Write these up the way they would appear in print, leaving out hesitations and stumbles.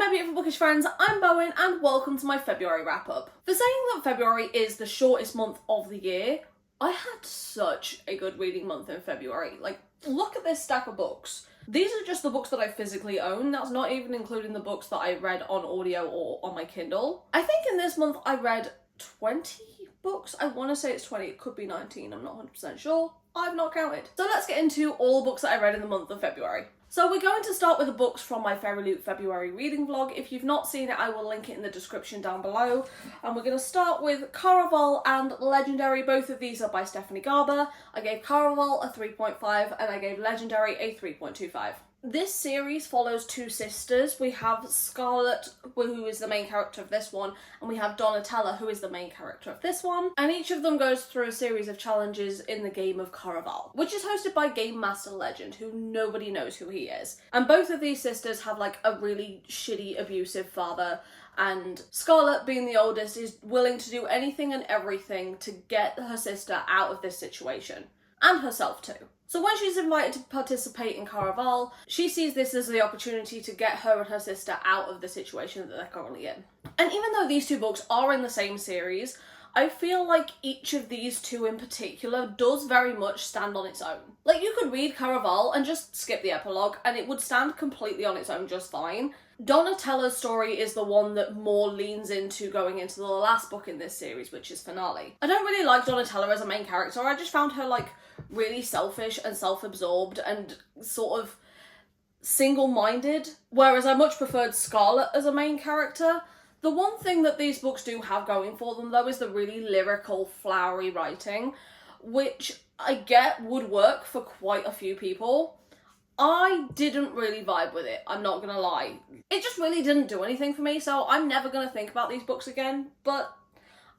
my beautiful bookish friends, I'm Bowen and welcome to my February wrap up. For saying that February is the shortest month of the year, I had such a good reading month in February. Like, look at this stack of books. These are just the books that I physically own. That's not even including the books that I read on audio or on my Kindle. I think in this month I read 20 books. I want to say it's 20, it could be 19, I'm not 100% sure. I've not counted. So let's get into all the books that I read in the month of February. So we're going to start with the books from my Fairy Loot February reading vlog. If you've not seen it, I will link it in the description down below. And we're going to start with Caraval and Legendary. Both of these are by Stephanie Garber. I gave Caraval a 3.5 and I gave Legendary a 3.25. This series follows two sisters. We have Scarlet, who is the main character of this one, and we have Donatella, who is the main character of this one. And each of them goes through a series of challenges in the game of Caraval, which is hosted by Game Master Legend, who nobody knows who he is. And both of these sisters have like a really shitty, abusive father, and Scarlet, being the oldest, is willing to do anything and everything to get her sister out of this situation, and herself too. So when she's invited to participate in Caraval, she sees this as the opportunity to get her and her sister out of the situation that they're currently in. And even though these two books are in the same series, I feel like each of these two in particular does very much stand on its own. Like, you could read Caraval and just skip the epilogue and it would stand completely on its own just fine. Donatella's story is the one that more leans into going into the last book in this series, which is Finale. I don't really like Donatella as a main character. I just found her like really selfish and self-absorbed and sort of single-minded, whereas I much preferred Scarlet as a main character. The one thing that these books do have going for them though is the really lyrical, flowery writing, which I get would work for quite a few people. I didn't really vibe with it, I'm not gonna lie. It just really didn't do anything for me, so I'm never gonna think about these books again, but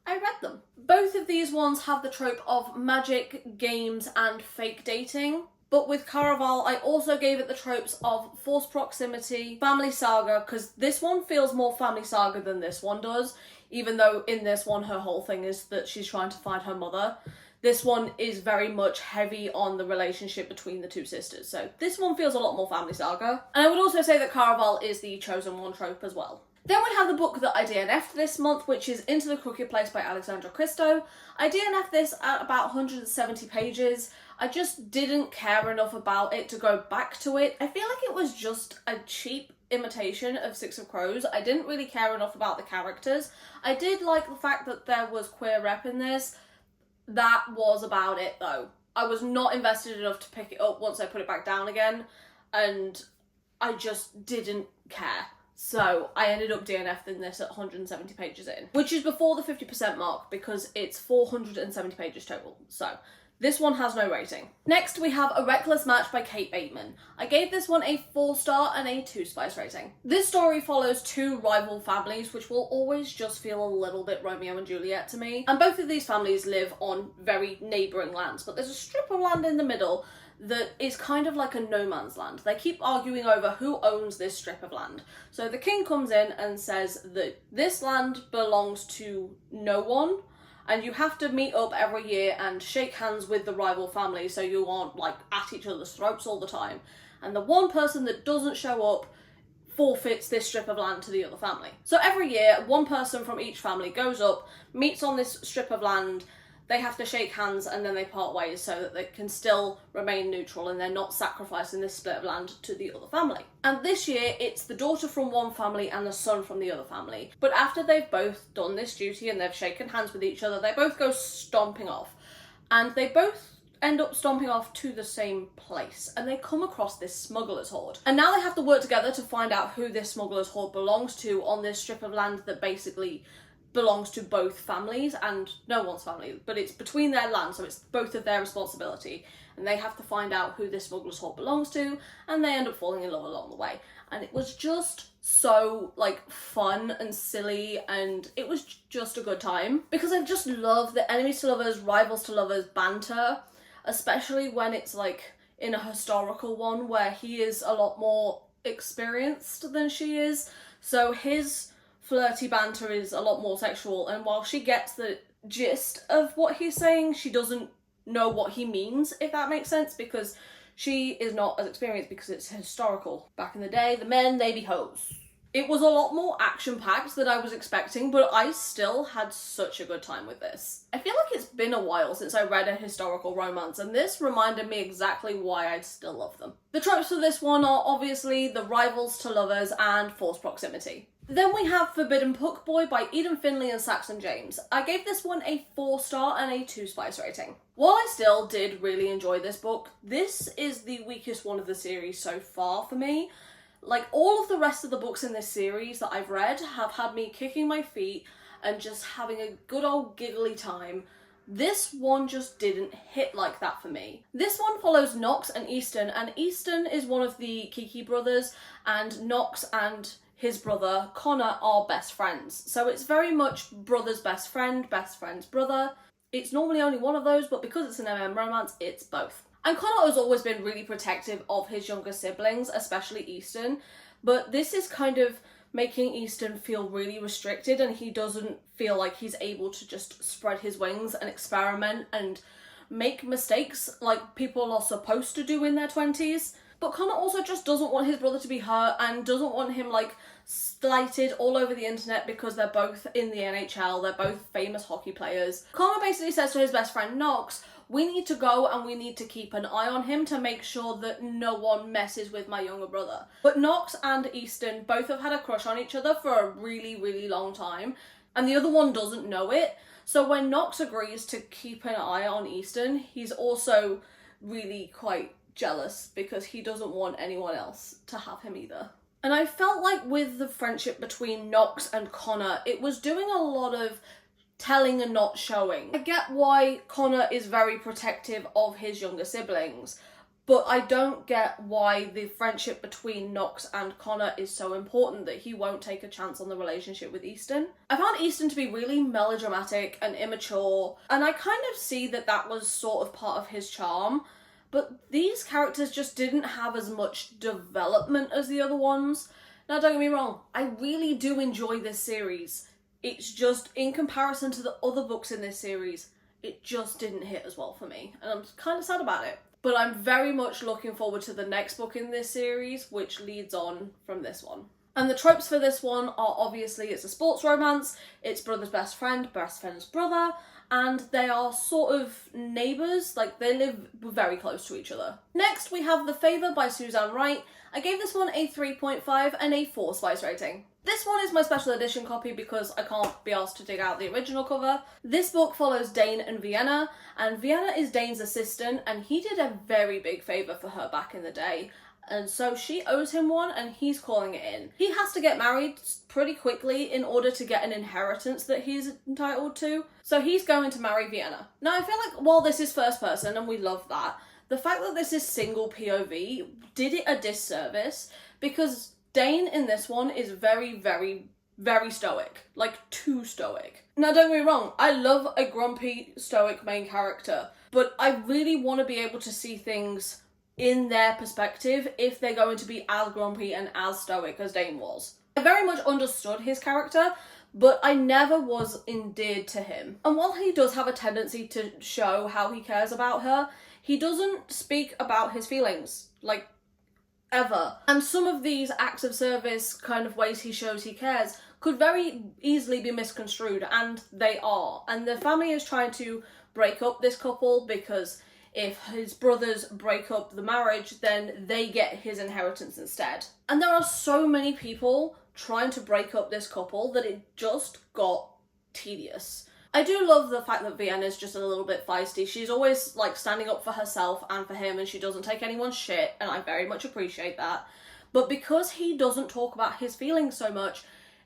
I read them. Both of these ones have the trope of magic, games, and fake dating. But with Caraval, I also gave it the tropes of forced proximity, family saga, because this one feels more family saga than this one does, even though in this one her whole thing is that she's trying to find her mother. This one is very much heavy on the relationship between the two sisters, so this one feels a lot more family saga. And I would also say that Caraval is the chosen one trope as well. Then we have the book that I DNF'd this month, which is Into the Crooked Place by Alexandra Christo. I DNF'd this at about 170 pages. I just didn't care enough about it to go back to it. I feel like it was just a cheap imitation of Six of Crows. I didn't really care enough about the characters. I did like the fact that there was queer rep in this. That was about it though. I was not invested enough to pick it up once I put it back down again, and I just didn't care. So I ended up DNFing this at 170 pages in, which is before the 50% mark because it's 470 pages total. So this one has no rating. Next we have A Reckless Match by Kate Bateman. I gave this one a 4-star and a 2 spice rating. This story follows two rival families which will always just feel a little bit Romeo and Juliet to me. And both of these families live on very neighbouring lands, but there's a strip of land in the middle that is kind of like a no man's land. They keep arguing over who owns this strip of land. So the king comes in and says that this land belongs to no one, and you have to meet up every year and shake hands with the rival family so you aren't like at each other's throats all the time. And the one person that doesn't show up forfeits this strip of land to the other family. So every year, one person from each family goes up, meets on this strip of land, they have to shake hands and then they part ways so that they can still remain neutral and they're not sacrificing this split of land to the other family. And this year it's the daughter from one family and the son from the other family. But after they've both done this duty and they've shaken hands with each other, they both go stomping off. And they both end up stomping off to the same place, and they come across this smuggler's horde. And now they have to work together to find out who this smuggler's horde belongs to on this strip of land that basically belongs to both families and no one's family, but it's between their land, so it's both of their responsibility, and they have to find out who this smuggler's horde belongs to, and they end up falling in love along the way. And it was just so like fun and silly, and it was just a good time because I just love the enemies to lovers, rivals to lovers banter, especially when it's like in a historical one where he is a lot more experienced than she is, so his flirty banter is a lot more sexual, and while she gets the gist of what he's saying, she doesn't know what he means, if that makes sense, because she is not as experienced because it's historical. Back in the day, the men, they be hoes. It was a lot more action-packed than I was expecting, but I still had such a good time with this. I feel like it's been a while since I read a historical romance, and this reminded me exactly why I still love them. The tropes for this one are obviously the rivals to lovers and forced proximity. Then we have Forbidden Puck Boy by Eden Finley and Saxon James. I gave this one a 4-star and a 2 spice rating. While I still did really enjoy this book, this is the weakest one of the series so far for me. Like, all of the rest of the books in this series that I've read have had me kicking my feet and just having a good old giggly time. This one just didn't hit like that for me. This one follows Nox and Easton is one of the Kiki brothers, and Nox and his brother Connor are best friends. So it's very much brother's best friend's brother. It's normally only one of those, but because it's an MM romance, it's both. And Connor has always been really protective of his younger siblings, especially Easton, but this is kind of making Easton feel really restricted, and he doesn't feel like he's able to just spread his wings and experiment and make mistakes like people are supposed to do in their 20s. But Connor also just doesn't want his brother to be hurt and doesn't want him like slighted all over the internet because they're both in the NHL, they're both famous hockey players. Connor basically says to his best friend Nox, we need to go and we need to keep an eye on him to make sure that no one messes with my younger brother. But Nox and Easton both have had a crush on each other for a really, really long time, and the other one doesn't know it. So when Nox agrees to keep an eye on Easton, he's also really quite jealous because he doesn't want anyone else to have him either. And I felt like with the friendship between Nox and Connor, it was doing a lot of telling and not showing. I get why Connor is very protective of his younger siblings, but I don't get why the friendship between Nox and Connor is so important that he won't take a chance on the relationship with Easton. I found Easton to be really melodramatic and immature, and I kind of see that that was sort of part of his charm. But these characters just didn't have as much development as the other ones. Now, don't get me wrong, I really do enjoy this series. It's just, in comparison to the other books in this series, it just didn't hit as well for me. And I'm kind of sad about it. But I'm very much looking forward to the next book in this series, which leads on from this one. And the tropes for this one are obviously it's a sports romance, it's brother's best friend's brother, and they are sort of neighbours, like they live very close to each other. Next we have The Favour by Suzanne Wright. I gave this one a 3.5 and a 4 spice rating. This one is my special edition copy because I can't be asked to dig out the original cover. This book follows Dane and Vienna is Dane's assistant, and he did a very big favour for her back in the day. And so she owes him one and he's calling it in. He has to get married pretty quickly in order to get an inheritance that he's entitled to. So he's going to marry Vienna. Now I feel like while this is first person and we love that, the fact that this is single POV did it a disservice because Dane in this one is very, very, very stoic. Like, too stoic. Now don't get me wrong, I love a grumpy, stoic main character, but I really want to be able to see things in their perspective if they're going to be as grumpy and as stoic as Dane was. I very much understood his character, but I never was endeared to him. And while he does have a tendency to show how he cares about her, he doesn't speak about his feelings, like, ever. And some of these acts of service kind of ways he shows he cares could very easily be misconstrued, and they are. And the family is trying to break up this couple because if his brothers break up the marriage, then they get his inheritance instead. And there are so many people trying to break up this couple that it just got tedious. I do love the fact that Vienna's just a little bit feisty. She's always like standing up for herself and for him, and she doesn't take anyone's shit, and I very much appreciate that. But because he doesn't talk about his feelings so much,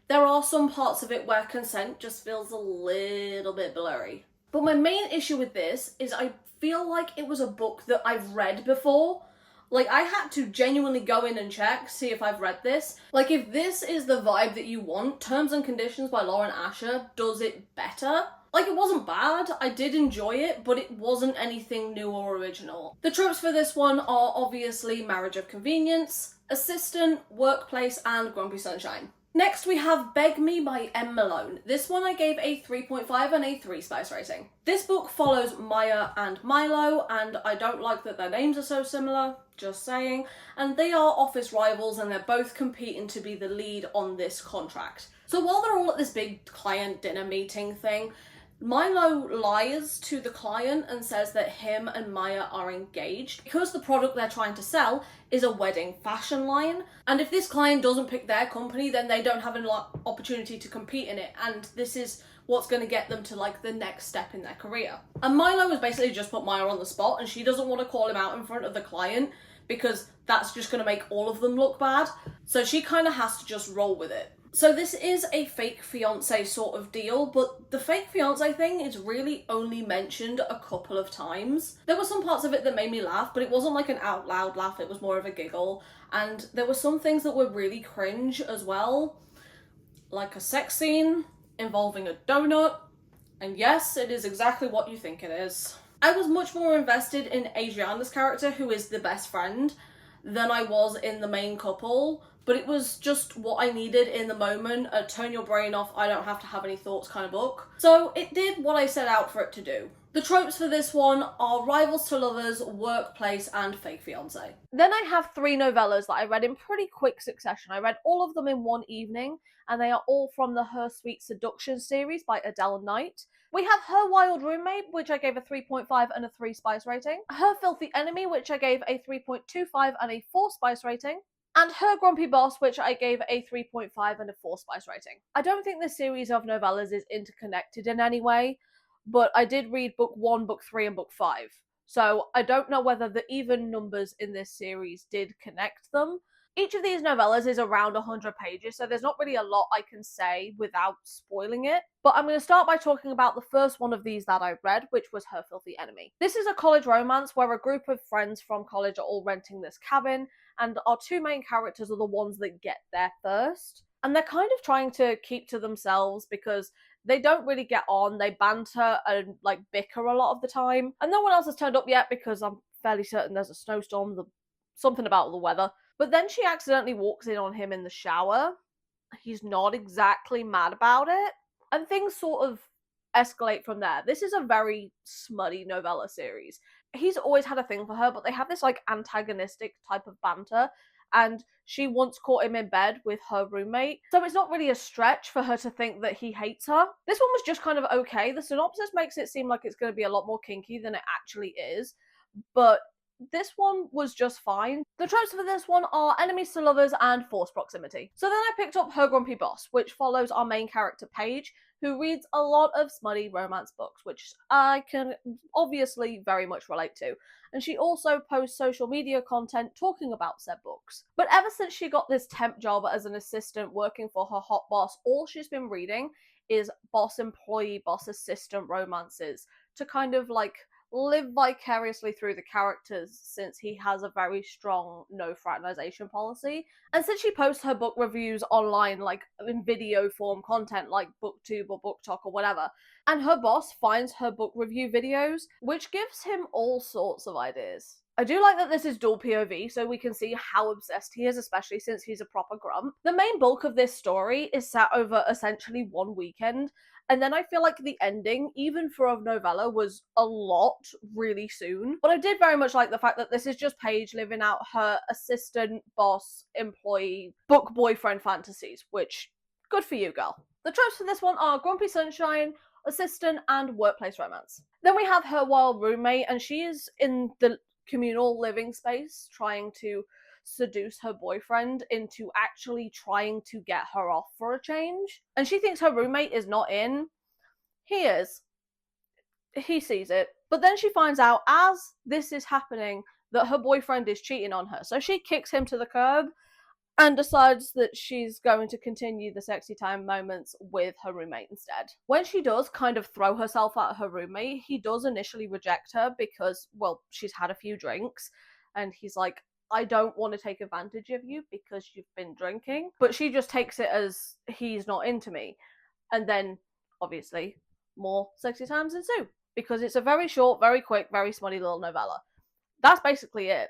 there are some parts of it where consent just feels a little bit blurry. But my main issue with this is I feel like it was a book that I've read before. Like, I had to genuinely go in and check, see if I've read this. Like, if this is the vibe that you want, Terms and Conditions by Lauren Asher does it better. Like, it wasn't bad, I did enjoy it, but it wasn't anything new or original. The tropes for this one are obviously marriage of convenience, assistant, workplace, and grumpy sunshine. Next we have Beg Me by M. Malone. This one I gave a 3.5 and a 3 spice rating. This book follows Maya and Milo, and I don't like that their names are so similar, just saying, and they are office rivals and they're both competing to be the lead on this contract. So while they're all at this big client dinner meeting thing, Milo lies to the client and says that him and Maya are engaged because the product they're trying to sell is a wedding fashion line, and if this client doesn't pick their company, then they don't have an opportunity to compete in it, and this is what's going to get them to like the next step in their career. And Milo has basically just put Maya on the spot, and she doesn't want to call him out in front of the client because that's just going to make all of them look bad, so she kind of has to just roll with it. So this is a fake fiance sort of deal, but the fake fiance thing is really only mentioned a couple of times. There were some parts of it that made me laugh, but it wasn't like an out loud laugh, it was more of a giggle. And there were some things that were really cringe as well, like a sex scene involving a donut. And yes, it is exactly what you think it is. I was much more invested in Adriana's character, who is the best friend, than I was in the main couple, but it was just what I needed in the moment, a turn your brain off, I don't have to have any thoughts kind of book. So it did what I set out for it to do. The tropes for this one are rivals to lovers, workplace, and fake fiance. Then I have 3 novellas that I read in pretty quick succession. I read all of them in one evening, and they are all from the Her Sweet Seduction series by Adele Knight. We have Her Wild Roommate, which I gave a 3.5 and a 3 spice rating. Her Filthy Enemy, which I gave a 3.25 and a 4 spice rating. And Her Grumpy Boss, which I gave a 3.5 and a 4 spice rating. I don't think this series of novellas is interconnected in any way, but I did read book 1, book 3, and book 5. So I don't know whether the even numbers in this series did connect them. Each of these novellas is around 100 pages, so there's not really a lot I can say without spoiling it. But I'm going to start by talking about the first one of these that I read, which was Her Filthy Enemy. This is a college romance where a group of friends from college are all renting this cabin, and our 2 main characters are the ones that get there first. And they're kind of trying to keep to themselves because they don't really get on, they banter and like bicker a lot of the time, and no one else has turned up yet because I'm fairly certain there's a snowstorm, something about the weather. But then she accidentally walks in on him in the shower. He's not exactly mad about it, and things sort of escalate from there. This is a very smutty novella series. He's always had a thing for her, but they have this like antagonistic type of banter, and she once caught him in bed with her roommate, so it's not really a stretch for her to think that he hates her. This one was just kind of okay. The synopsis makes it seem like it's going to be a lot more kinky than it actually is, but this one was just fine. The tropes for this one are enemies to lovers and forced proximity. So then I picked up Her Grumpy Boss, which follows our main character Paige, who reads a lot of smutty romance books, which I can obviously very much relate to. And she also posts social media content talking about said books. But ever since she got this temp job as an assistant working for her hot boss, all she's been reading is boss employee, boss assistant romances to kind of like live vicariously through the characters, since he has a very strong no fraternization policy. And since she posts her book reviews online, like in video form content like booktube or booktalk or whatever, and her boss finds her book review videos, which gives him all sorts of ideas. I do like that this is dual POV, so we can see how obsessed he is, especially since he's a proper grump. The main bulk of this story is set over essentially one weekend, and then I feel like the ending, even for a novella, was a lot really soon. But I did very much like the fact that this is just Paige living out her assistant, boss, employee, book boyfriend fantasies, which, good for you, girl. The tropes for this one are Grumpy Sunshine, assistant, and workplace romance. Then we have Her Wild Roommate, and she is in the communal living space trying to seduce her boyfriend into actually trying to get her off for a change. And she thinks her roommate is not in. He is. He sees it. But then she finds out as this is happening that her boyfriend is cheating on her. So she kicks him to the curb and decides that she's going to continue the sexy time moments with her roommate instead. When she does kind of throw herself at her roommate, he does initially reject her because, well, she's had a few drinks, and he's like, I don't want to take advantage of you because you've been drinking. But she just takes it as he's not into me. And then, obviously, more sexy times ensue. Because it's a very short, very quick, very smutty little novella. That's basically it.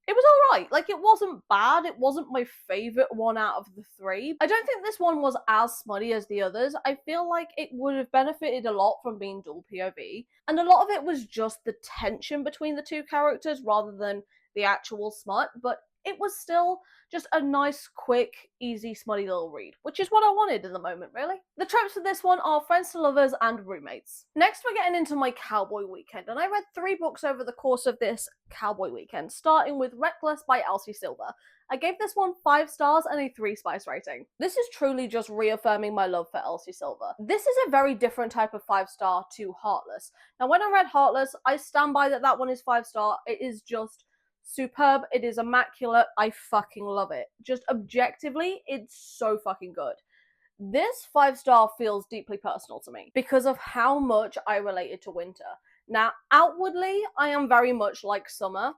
It was alright. Like, it wasn't bad. It wasn't my favourite one out of the three. I don't think this one was as smutty as the others. I feel like it would have benefited a lot from being dual POV. And a lot of it was just the tension between the two characters rather than the actual smut, but it was still just a nice, quick, easy, smutty little read, which is what I wanted in the moment, really. The tropes for this one are friends to lovers and roommates. Next, we're getting into my cowboy weekend, and I read 3 books over the course of this cowboy weekend, starting with Reckless by Elsie Silver. I gave this one 5 stars and a 3 spice rating. This is truly just reaffirming my love for Elsie Silver. This is a very different type of 5-star to Heartless. Now, when I read Heartless, I stand by that one is 5-star. It is just superb. It is immaculate. I fucking love it. Just objectively, it's so fucking good. This 5-star feels deeply personal to me because of how much I related to Winter. Now, outwardly, I am very much like Summer.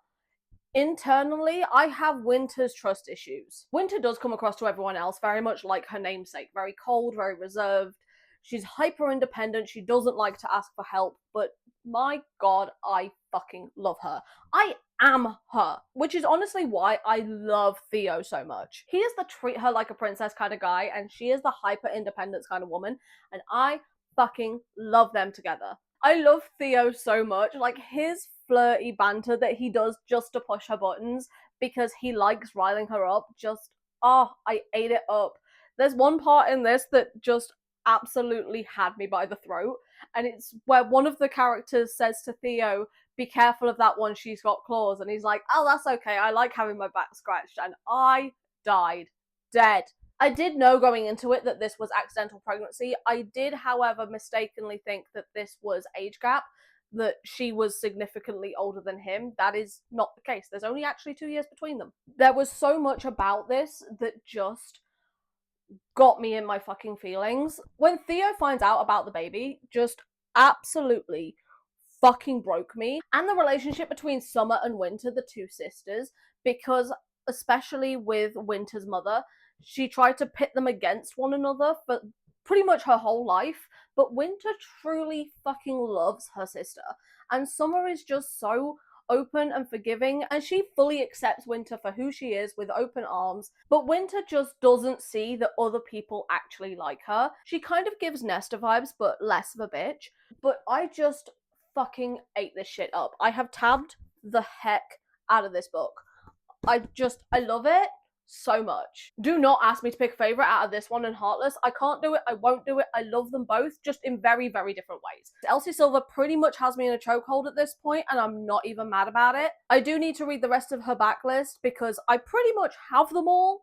Internally, I have Winter's trust issues. Winter does come across to everyone else very much like her namesake, very cold, very reserved. She's hyper independent, she doesn't like to ask for help, but my god, I fucking love her. I am her, which is honestly why I love Theo so much. He is the treat her like a princess kind of guy, and she is the hyper independence kind of woman, and I fucking love them together. I love Theo so much, like his flirty banter that he does just to push her buttons because he likes riling her up, just, oh, I ate it up. There's one part in this that just absolutely had me by the throat, and it's where one of the characters says to Theo, be careful of that one, she's got claws, and he's like, oh, that's okay, I like having my back scratched, and I died dead. I did know going into it that this was accidental pregnancy. I did, however, mistakenly think that this was age gap, that she was significantly older than him. That is not the case. There's only actually 2 years between them. There was so much about this that just got me in my fucking feelings. When Theo finds out about the baby, just absolutely fucking broke me. And the relationship between Summer and Winter, the two sisters, because especially with Winter's mother, she tried to pit them against one another for pretty much her whole life, but Winter truly fucking loves her sister. And Summer is just so open and forgiving, and she fully accepts Winter for who she is with open arms, but Winter just doesn't see that other people actually like her. She kind of gives Nesta vibes, but less of a bitch. But I just fucking ate this shit up. I have tabbed the heck out of this book. I love it so much. Do not ask me to pick a favourite out of this one and Heartless. I can't do it, I won't do it. I love them both, just in very, very different ways. Elsie Silver pretty much has me in a chokehold at this point, and I'm not even mad about it. I do need to read the rest of her backlist because I pretty much have them all.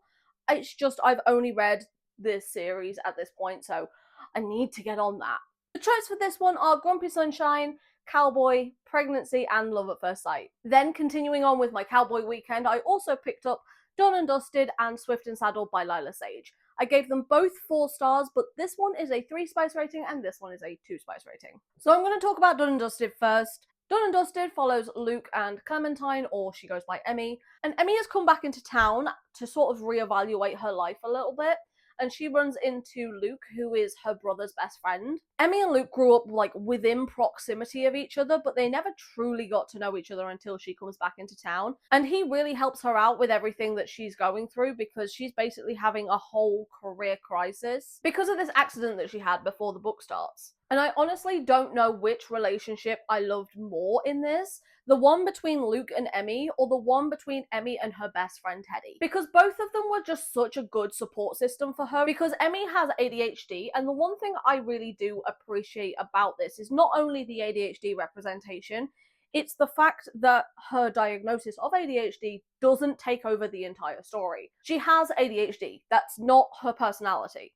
It's just I've only read this series at this point, so I need to get on that. The tropes for this one are Grumpy Sunshine, Cowboy, Pregnancy, and Love at First Sight. Then, continuing on with my cowboy weekend, I also picked up Done and Dusted and Swift and Saddled by Lila Sage. I gave them both 4 stars, but this one is a 3 spice rating and this one is a 2 spice rating. So I'm going to talk about Done and Dusted first. Done and Dusted follows Luke and Clementine, or she goes by Emmy, and Emmy has come back into town to sort of reevaluate her life a little bit, and she runs into Luke, who is her brother's best friend. Emmy and Luke grew up like within proximity of each other, but they never truly got to know each other until she comes back into town. And he really helps her out with everything that she's going through because she's basically having a whole career crisis because of this accident that she had before the book starts. And I honestly don't know which relationship I loved more in this. The one between Luke and Emmy, or the one between Emmy and her best friend Teddy. Because both of them were just such a good support system for her, because Emmy has ADHD, and the one thing I really do appreciate about this is not only the ADHD representation, it's the fact that her diagnosis of ADHD doesn't take over the entire story. She has ADHD, that's not her personality.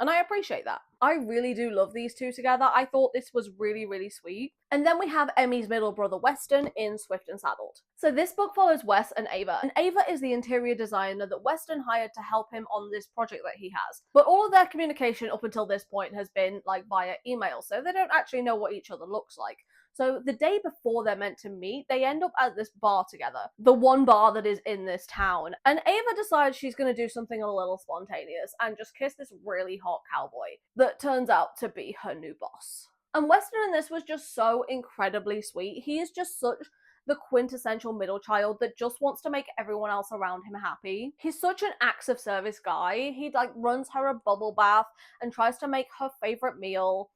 And I appreciate that. I really do love these two together. I thought this was really, really sweet. And then we have Emmy's middle brother Weston in Swift and Saddled. So this book follows Wes and Ava. And Ava is the interior designer that Weston hired to help him on this project that he has. But all of their communication up until this point has been like via email, so they don't actually know what each other looks like. So the day before they're meant to meet, they end up at this bar together. The one bar that is in this town. And Ava decides she's going to do something a little spontaneous and just kiss this really hot cowboy that turns out to be her new boss. And Weston in this was just so incredibly sweet. He is just such the quintessential middle child that just wants to make everyone else around him happy. He's such an acts of service guy. He like runs her a bubble bath and tries to make her favorite meal.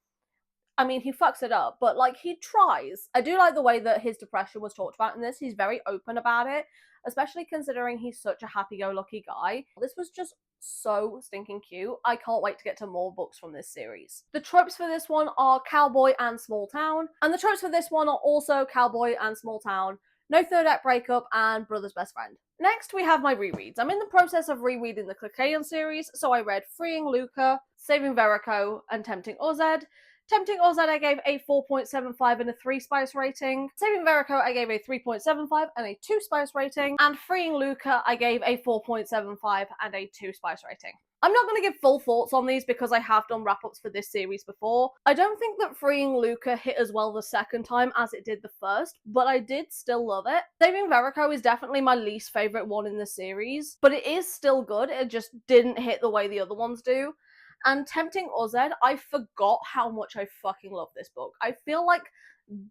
I mean, he fucks it up, but like he tries. I do like the way that his depression was talked about in this. He's very open about it, especially considering he's such a happy-go-lucky guy. This was just so stinking cute. I can't wait to get to more books from this series. The tropes for this one are cowboy and small town, and the tropes for this one are also cowboy and small town, no third act breakup, and brother's best friend. Next, we have my rereads. I'm in the process of rereading the Clicaean series, so I read Freeing Luca, Saving Verrico, and Tempting Ozed. Tempting Ozed I gave a 4.75 and a 3 spice rating. Saving Verrico I gave a 3.75 and a 2 spice rating. And Freeing Luca I gave a 4.75 and a 2 spice rating. I'm not going to give full thoughts on these because I have done wrap-ups for this series before. I don't think that Freeing Luca hit as well the second time as it did the first, but I did still love it. Saving Verrico is definitely my least favourite one in the series, but it is still good, it just didn't hit the way the other ones do. And Tempting Ozed, I forgot how much I fucking love this book. I feel like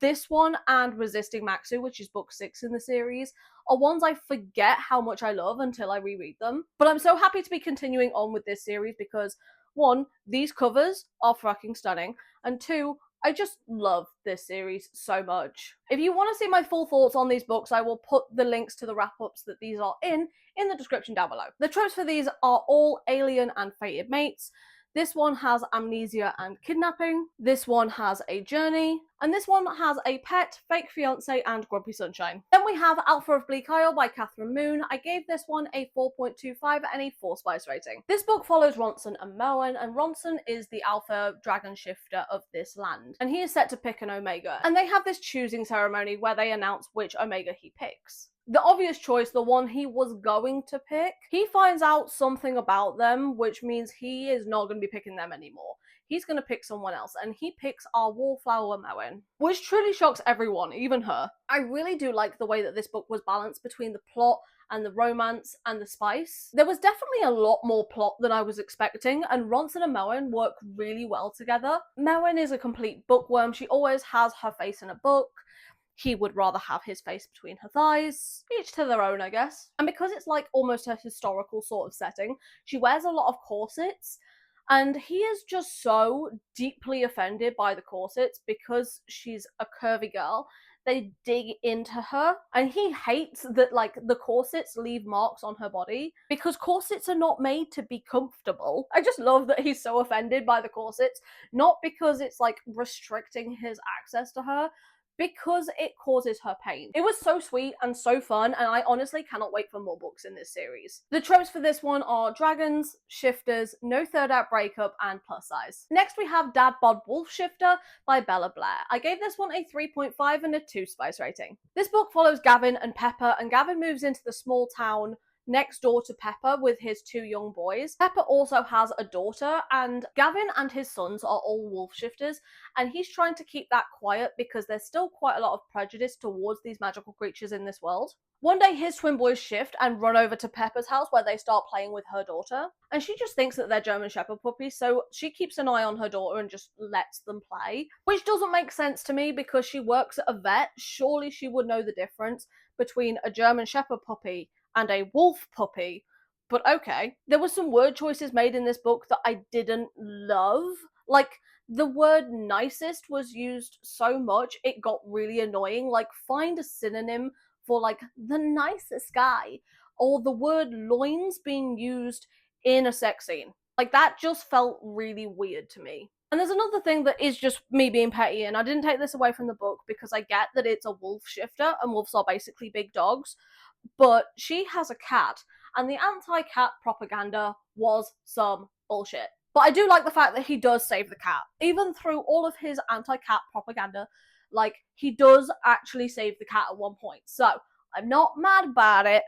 this one and Resisting Maxu, which is book 6 in the series, are ones I forget how much I love until I reread them. But I'm so happy to be continuing on with this series because, 1, these covers are fucking stunning, and 2, I just love this series so much. If you want to see my full thoughts on these books, I will put the links to the wrap-ups that these are in the description down below. The tropes for these are all alien and fated mates. This one has amnesia and kidnapping, this one has a journey, and this one has a pet, fake fiancé, and grumpy sunshine. Then we have Alpha of Bleak Isle by Catherine Moon. I gave this one a 4.25 and a 4 spice rating. This book follows Ronson and Moen, and Ronson is the alpha dragon shifter of this land, and he is set to pick an Omega. And they have this choosing ceremony where they announce which Omega he picks. The obvious choice, the one he was going to pick, he finds out something about them, which means he is not going to be picking them anymore. He's going to pick someone else, and he picks our Wallflower Moen, which truly shocks everyone, even her. I really do like the way that this book was balanced between the plot and the romance and the spice. There was definitely a lot more plot than I was expecting, and Ronson and Moen work really well together. Moen is a complete bookworm. She always has her face in a book. He would rather have his face between her thighs. Each to their own, I guess. And because it's like almost a historical sort of setting, she wears a lot of corsets, and he is just so deeply offended by the corsets because she's a curvy girl. They dig into her, and he hates that like the corsets leave marks on her body because corsets are not made to be comfortable. I just love that he's so offended by the corsets, not because it's like restricting his access to her, because it causes her pain. It was so sweet and so fun, and I honestly cannot wait for more books in this series. The tropes for this one are dragons, shifters, no third act breakup, and plus size. Next we have Dad Bod Wolf Shifter by Bella Blair. I gave this one a 3.5 and a 2 spice rating. This book follows Gavin and Pepper, and Gavin moves into the small town next door to Pepper with his 2 young boys. Pepper also has a daughter, and Gavin and his sons are all wolf shifters, and he's trying to keep that quiet because there's still quite a lot of prejudice towards these magical creatures in this world. One day his twin boys shift and run over to Pepper's house where they start playing with her daughter, and she just thinks that they're German Shepherd puppies, so she keeps an eye on her daughter and just lets them play, which doesn't make sense to me because she works at a vet. Surely she would know the difference between a German Shepherd puppy and a wolf puppy, but okay. There were some word choices made in this book that I didn't love. Like, the word nicest was used so much, it got really annoying. Like, find a synonym for, like, the nicest guy, or the word loins being used in a sex scene. Like, that just felt really weird to me. And there's another thing that is just me being petty, and I didn't take this away from the book because I get that it's a wolf shifter, and wolves are basically big dogs, but she has a cat, and the anti-cat propaganda was some bullshit. But I do like the fact that he does save the cat. Even through all of his anti-cat propaganda, like, he does actually save the cat at one point. So, I'm not mad about it,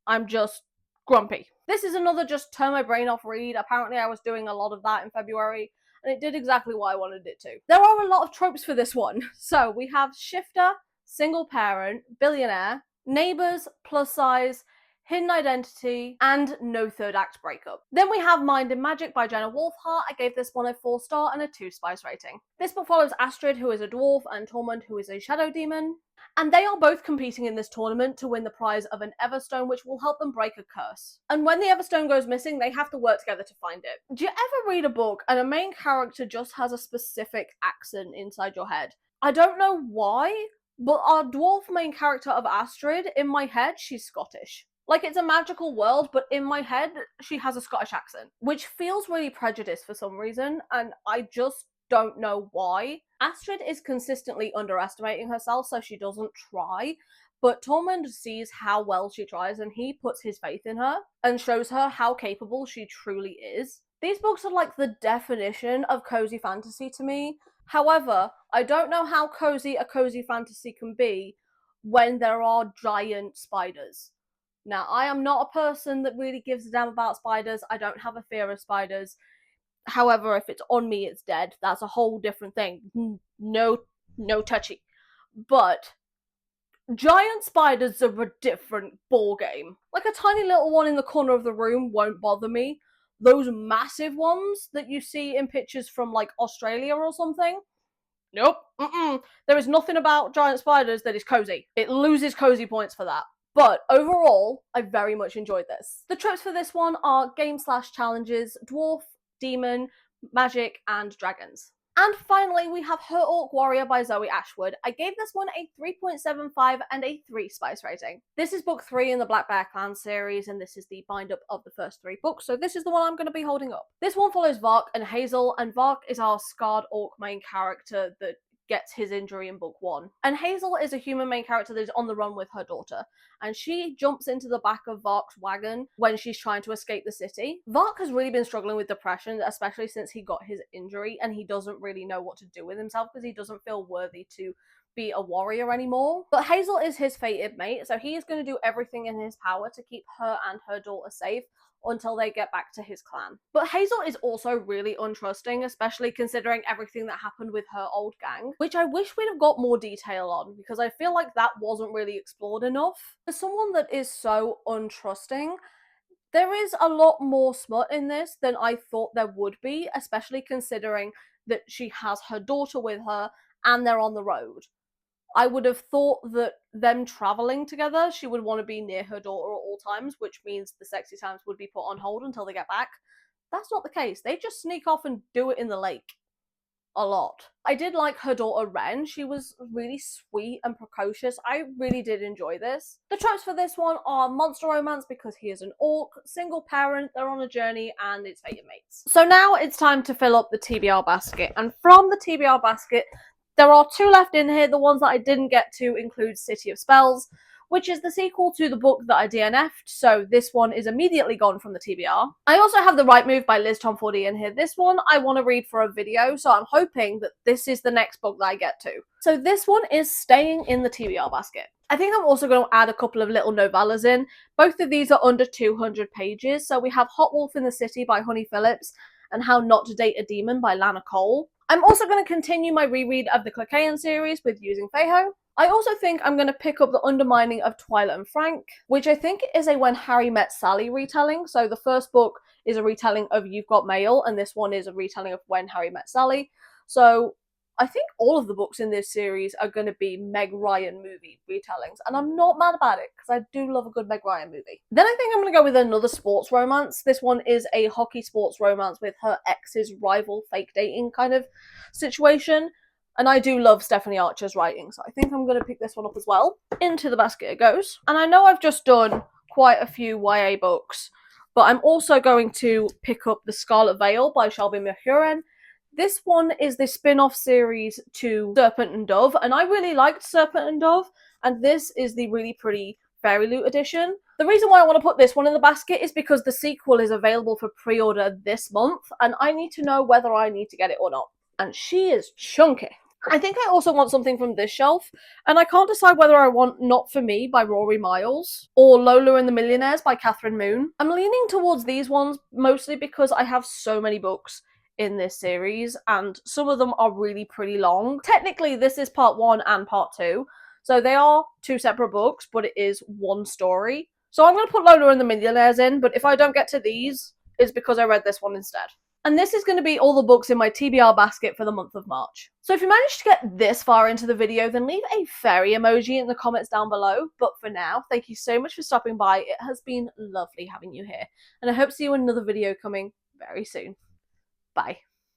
I'm just grumpy. This is another just turn my brain off read. Apparently I was doing a lot of that in February, and it did exactly what I wanted it to. There are a lot of tropes for this one. So, we have shifter, single parent, billionaire, neighbours, plus size, Hidden Identity, and No Third Act Breakup. Then we have Mind and Magic by Jenna Wolfhart. I gave this one a 4-star and a 2 spice rating. This book follows Astrid, who is a dwarf, and Tormund, who is a shadow demon. And they are both competing in this tournament to win the prize of an Everstone, which will help them break a curse. And when the Everstone goes missing, they have to work together to find it. Do you ever read a book and a main character just has a specific accent inside your head? I don't know why, but our dwarf main character of Astrid, in my head, she's Scottish. Like, it's a magical world, but in my head, she has a Scottish accent, which feels really prejudiced for some reason, and I just don't know why. Astrid is consistently underestimating herself, so she doesn't try, but Tormund sees how well she tries, and he puts his faith in her, and shows her how capable she truly is. These books are like the definition of cozy fantasy to me. However, I don't know how cozy a cozy fantasy can be when there are giant spiders. Now, I am not a person that really gives a damn about spiders. I don't have a fear of spiders. However, if it's on me, it's dead. That's a whole different thing. No touchy. But giant spiders are a different ballgame. Like, a tiny little one in the corner of the room won't bother me. Those massive ones that you see in pictures from, like, Australia or something, nope. There is nothing about giant spiders that is cozy. It loses cozy points for that. But overall, I very much enjoyed this. The tropes for this one are game/challenges, dwarf, demon, magic, and dragons. And finally, we have Her Orc Warrior by Zoe Ashwood. I gave this one a 3.75 and a 3 spice rating. This is book 3 in the Black Bear Clan series, and this is the bind-up of the first 3 books, so this is the one I'm going to be holding up. This one follows Vark and Hazel, and Vark is our scarred orc main character that gets his injury in book 1. And Hazel is a human main character that is on the run with her daughter, and she jumps into the back of Vark's wagon when she's trying to escape the city. Vark has really been struggling with depression, especially since he got his injury, and he doesn't really know what to do with himself because he doesn't feel worthy to be a warrior anymore. But Hazel is his fated mate, so he is going to do everything in his power to keep her and her daughter safe until they get back to his clan. But Hazel is also really untrusting, especially considering everything that happened with her old gang, which I wish we'd have got more detail on, because I feel like that wasn't really explored enough. For someone that is so untrusting, there is a lot more smut in this than I thought there would be, especially considering that she has her daughter with her and they're on the road. I would have thought that them traveling together, she would want to be near her daughter at all times, which means the sexy times would be put on hold until they get back. That's not the case. They just sneak off and do it in the lake. A lot. I did like her daughter Ren. She was really sweet and precocious. I really did enjoy this. The tropes for this one are monster romance because he is an orc, single parent, they're on a journey, and it's fated mates. So now it's time to fill up the TBR basket. And from the TBR basket, there are 2 left in here. The ones that I didn't get to include City of Spells, which is the sequel to the book that I DNF'd, so this one is immediately gone from the TBR. I also have The Right Move by Liz Tomfordy in here. This one I want to read for a video, so I'm hoping that this is the next book that I get to. So this one is staying in the TBR basket. I think I'm also going to add a couple of little novellas in. Both of these are under 200 pages, so we have Hot Wolf in the City by Honey Phillips and How Not to Date a Demon by Lana Cole. I'm also going to continue my reread of the Clecaean series with Using Feiho. I also think I'm going to pick up The Undermining of Twyla and Frank, which I think is a When Harry Met Sally retelling. So the first book is a retelling of You've Got Mail, and this one is a retelling of When Harry Met Sally. So I think all of the books in this series are going to be Meg Ryan movie retellings, and I'm not mad about it, because I do love a good Meg Ryan movie. Then I think I'm going to go with another sports romance. This one is a hockey sports romance with her ex's rival fake dating kind of situation. And I do love Stephanie Archer's writing, so I think I'm going to pick this one up as well. Into the basket it goes. And I know I've just done quite a few YA books, but I'm also going to pick up The Scarlet Veil by Shelby Mahurin. This one is the spin-off series to Serpent and Dove, and I really liked Serpent and Dove, and this is the really pretty Fairy Loot edition. The reason why I want to put this one in the basket is because the sequel is available for pre-order this month, and I need to know whether I need to get it or not. And she is chunky. I think I also want something from this shelf, and I can't decide whether I want Not For Me by Rory Miles or Lola and the Millionaires by Catherine Moon. I'm leaning towards these ones mostly because I have so many books in this series, and some of them are really pretty long. Technically, this is part 1 and part 2, so they are 2 separate books, but it is one story. So I'm going to put Lola and the Millionaires in, but if I don't get to these, it's because I read this one instead. And this is going to be all the books in my TBR basket for the month of March. So if you managed to get this far into the video, then leave a fairy emoji in the comments down below. But for now, thank you so much for stopping by. It has been lovely having you here. And I hope to see you in another video coming very soon. Bye.